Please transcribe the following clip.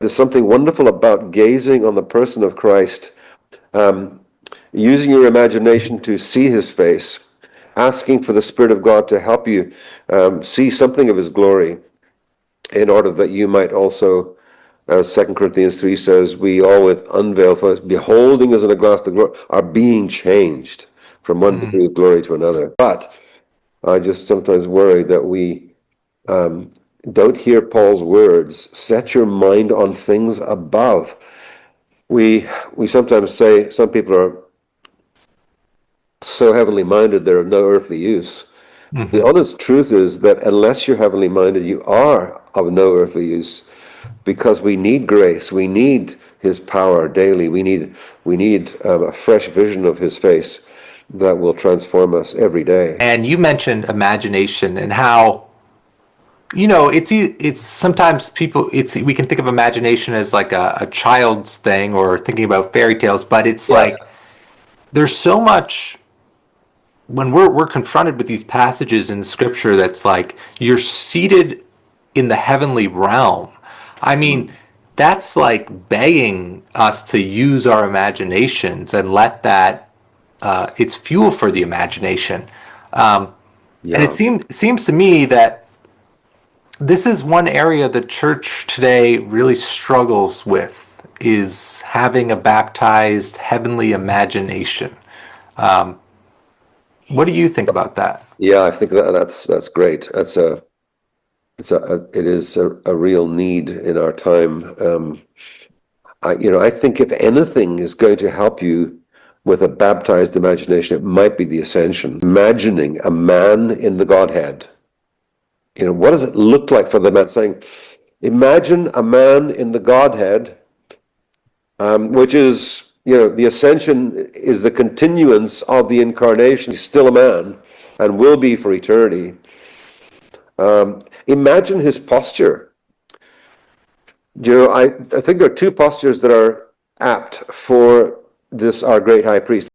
There's something wonderful about gazing on the person of Christ, using your imagination to see his face, asking for the Spirit of God to help you see something of his glory, in order that you might also, as 2 Corinthians 3 says, we all with unveiled face, beholding as in a glass the glory, are being changed from one degree of glory to another. But I just sometimes worry that we don't hear Paul's words, set your mind on things above. We sometimes say some people are so heavenly minded they're of no earthly use. The honest truth is that unless you're heavenly minded, you are of no earthly use, because we need grace, we need his power daily, we need a fresh vision of his face that will transform us every day. And you mentioned imagination and how, it's sometimes we can think of imagination as like a child's thing or thinking about fairy tales, but it's like there's so much when we're confronted with these passages in scripture that's like you're seated in the heavenly realm. I mean, that's like begging us to use our imaginations and let that it's fuel for the imagination. And it seems to me that this is one area the church today really struggles with, is having a baptized heavenly imagination. What do you think about that? Yeah, I think that's great. It is a real need in our time. I think if anything is going to help you with a baptized imagination, it might be the ascension. Imagining a man in the Godhead. What does it look like for the man? Saying, imagine a man in the Godhead, which is, the ascension is the continuance of the incarnation. He's still a man and will be for eternity. Imagine his posture. I think there are two postures that are apt for this, our great high priest.